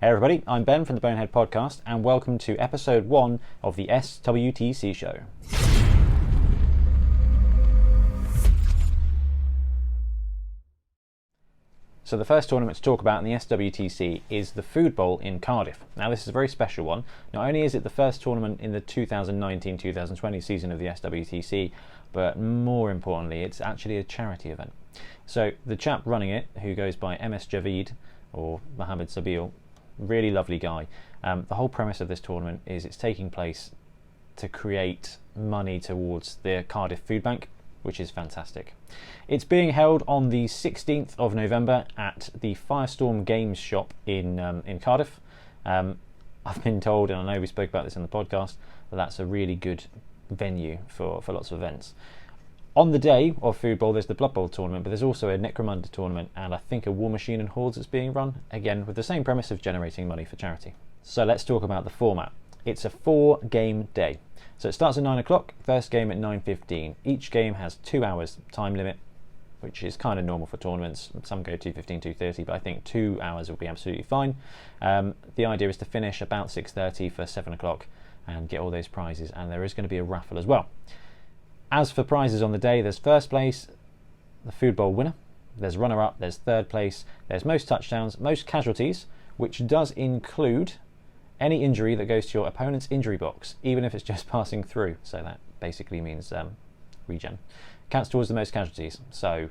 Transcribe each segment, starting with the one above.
Hey everybody, I'm Ben from the Bonehead Podcast and welcome to episode 1 of the SWTC Show. So the first tournament to talk about in the SWTC is the Foodbowl in Cardiff. Now this is a very special one. Not only is it the first tournament in the 2019-2020 season of the SWTC, but more importantly it's actually a charity event. So the chap running it, who goes by MS Javid or Mohammed Sabil, really lovely guy. The whole premise of this tournament is it's taking place to create money towards the Cardiff Food Bank, which is fantastic. It's being held on the 16th of November at the Firestorm Games shop in Cardiff. I've been told, and I know we spoke about this in the podcast, that that's a really good venue for lots of events. On the day of Foodbowl, there's the Blood Bowl tournament, but there's also a Necromunda tournament and I think a War Machine and Hordes that's being run, again with the same premise of generating money for charity. So let's talk about the format. It's a 4-game day. So it starts at 9 o'clock, first game at 9:15. Each game has 2 hours time limit, which is kind of normal for tournaments. Some go 2:15, 2:30, but I think 2 hours will be absolutely fine. The idea is to finish about 6:30 for 7 o'clock and get all those prizes, and there is going to be a raffle as well. As for prizes on the day, there's first place, the Foodbowl winner, there's runner-up, there's third place, there's most touchdowns, most casualties, which does include any injury that goes to your opponent's injury box, even if it's just passing through. So that basically means regen. Counts towards the most casualties, so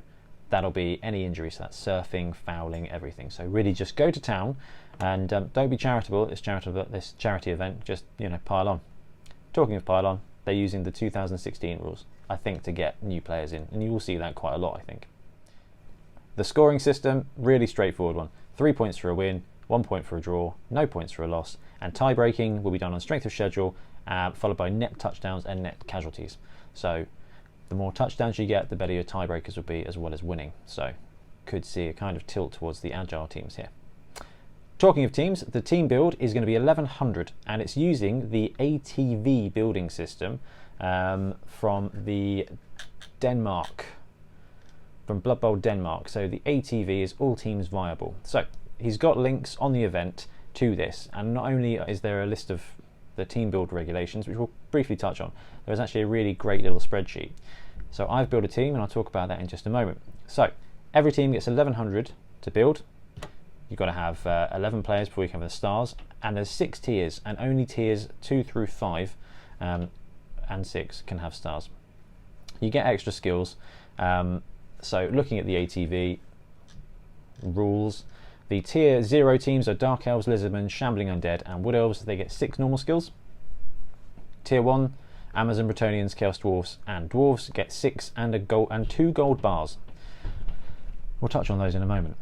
that'll be any injuries, so that's surfing, fouling, everything. So really just go to town and don't be charitable at this charity event, just pile on. Talking of pile on, they're using the 2016 rules, I think, to get new players in, and you will see that quite a lot, I think. The scoring system, really straightforward one. 3 points for a win, 1 point for a draw, no points for a loss, and tie-breaking will be done on strength of schedule, followed by net touchdowns and net casualties. So the more touchdowns you get, the better your tiebreakers will be, as well as winning. So could see a kind of tilt towards the agile teams here. Talking of teams, the team build is going to be 1100 and it's using the ATV building system from the Denmark, from Blood Bowl Denmark. So the ATV is all teams viable. So he's got links on the event to this, and not only is there a list of the team build regulations, which we'll briefly touch on, there's actually a really great little spreadsheet. So I've built a team and I'll talk about that in just a moment. So every team gets 1100 to build. You've got to have 11 players before you can have the stars, and there's 6 tiers, and only tiers 2 through 5 and 6 can have stars. You get extra skills. So looking at the ATV rules, the tier 0 teams are Dark Elves, Lizardmen, Shambling Undead and Wood Elves. They get 6 normal skills. Tier 1, Amazon, Bretonnians, Chaos Dwarfs and Dwarves get 6 and 2 gold bars. We'll touch on those in a moment.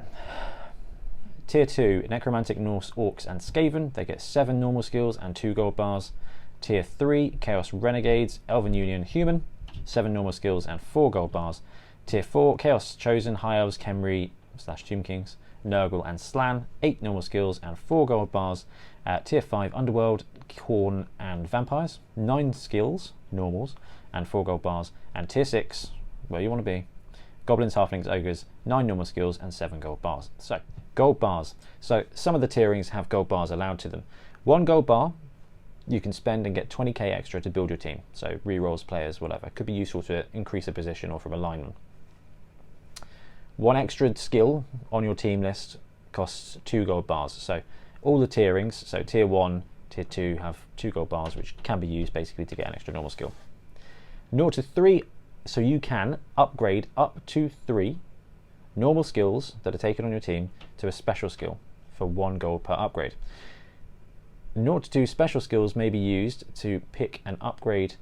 Tier 2, Necromantic, Norse, Orcs and Skaven. They get 7 normal skills and 2 gold bars. Tier 3, Chaos Renegades, Elven Union, Human, 7 normal skills and 4 gold bars. Tier 4, Chaos Chosen, High Elves, Khemri / Tomb Kings, Nurgle and Slann, 8 normal skills and 4 gold bars. Tier 5, Underworld, Khorne and Vampires, 9 skills, normals, and 4 gold bars. And Tier 6, where you want to be, Goblins, Halflings, Ogres, 9 normal skills and 7 gold bars. So, gold bars. So some of the tierings have gold bars allowed to them. 1 gold bar you can spend and get 20k extra to build your team. So rerolls, players, whatever. Could be useful to increase a position or from a lineman. 1 extra skill on your team list costs 2 gold bars. So all the tierings, so tier 1, tier 2 have 2 gold bars, which can be used basically to get an extra normal skill. 0 to 3, so you can upgrade up to 3 normal skills that are taken on your team to a special skill for 1 gold per upgrade. 0 to 2 special skills may be used to pick an upgrade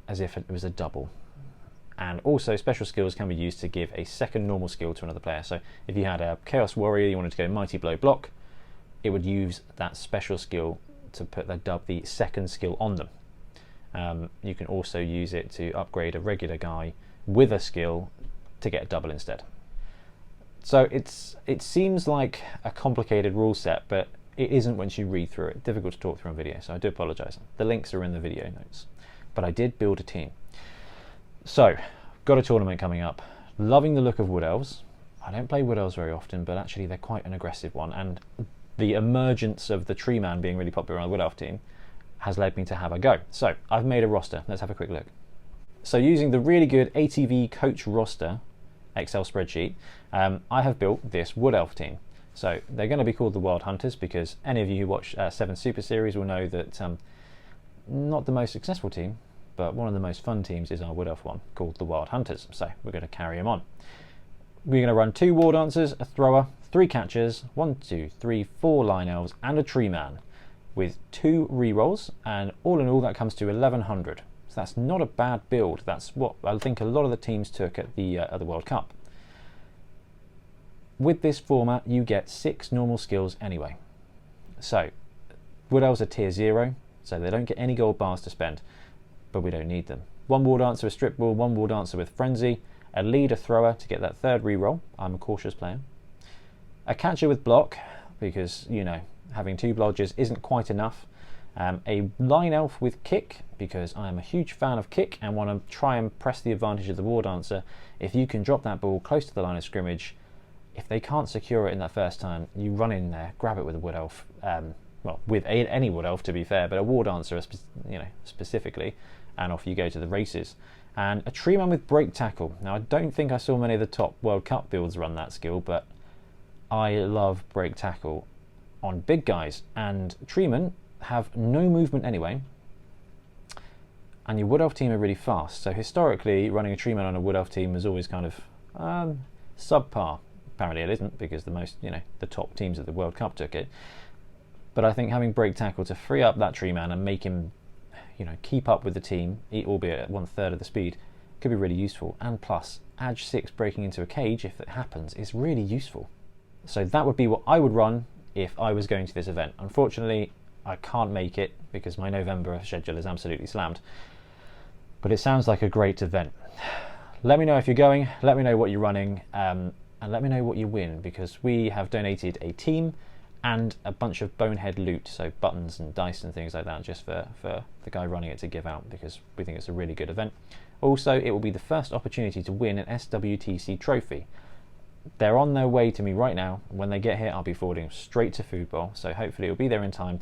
as if it was a double. And also special skills can be used to give a second normal skill to another player. So if you had a Chaos Warrior, you wanted to go Mighty Blow Block, it would use that special skill to put the second skill on them. You can also use it to upgrade a regular guy with a skill to get a double instead. So it seems like a complicated rule set, but it isn't once you read through it. Difficult to talk through on video, so I do apologise. The links are in the video notes. But I did build a team. So, got a tournament coming up. Loving the look of Wood Elves. I don't play Wood Elves very often, but actually they're quite an aggressive one, and the emergence of the Tree Man being really popular on the Wood Elf team has led me to have a go. So I've made a roster. Let's have a quick look. So using the really good ATV coach roster Excel spreadsheet, I have built this Wood Elf team. So they're going to be called the Wild Hunters because any of you who watch 7 Super Series will know that not the most successful team, but one of the most fun teams is our Wood Elf one, called the Wild Hunters. So we're going to carry them on. We're going to run 2 War Dancers, a Thrower, 3 Catchers, 1, 2, 3, 4 Line Elves, and a Tree Man, with 2 rerolls, and all in all that comes to 1100. So that's not a bad build. That's what I think a lot of the teams took at the World Cup. With this format, you get 6 normal skills anyway. So Wood Elves are tier 0, so they don't get any gold bars to spend, but we don't need them. 1 War Dancer with Strip Ball, 1 War Dancer with Frenzy, a Leader Thrower to get that 3rd reroll. I'm a cautious player. A Catcher with Block, because, you know, having 2 blodgers isn't quite enough. A Line Elf with Kick, because I am a huge fan of Kick and want to try and press the advantage of the War Dancer. If you can drop that ball close to the line of scrimmage, if they can't secure it in that first time, you run in there, grab it with a Wood Elf, well, with any Wood Elf to be fair, but a War Dancer, you know, specifically, and off you go to the races. And a Tree Man with Break Tackle. Now, I don't think I saw many of the top World Cup builds run that skill, but I love Break Tackle on big guys, and Treemen have no movement anyway, and your Wood Elf team are really fast. So historically, running a Treeman on a Wood Elf team is always kind of subpar. Apparently it isn't, because the top teams of the World Cup took it. But I think having Break Tackle to free up that Tree Man and make him, keep up with the team, albeit at 1/3 of the speed, could be really useful. And plus, Edge 6 breaking into a cage, if it happens, is really useful. So that would be what I would run if I was going to this event. Unfortunately, I can't make it because my November schedule is absolutely slammed. But it sounds like a great event. Let me know if you're going, let me know what you're running, and let me know what you win, because we have donated a team and a bunch of bonehead loot, so buttons and dice and things like that, just for the guy running it to give out, because we think it's a really good event. Also, it will be the first opportunity to win an SWTC trophy. They're on their way to me right now. When they get here, I'll be forwarding them straight to Foodbowl, so hopefully it'll be there in time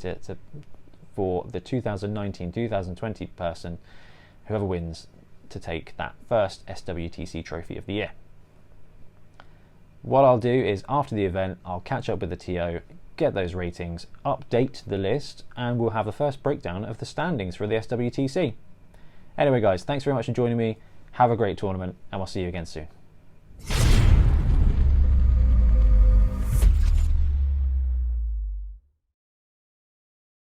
for the 2019-2020 person, whoever wins, to take that first SWTC trophy of the year. What I'll do is, after the event, I'll catch up with the TO, get those ratings, update the list, and we'll have the first breakdown of the standings for the SWTC. Anyway guys, thanks very much for joining me. Have a great tournament, and we'll see you again soon.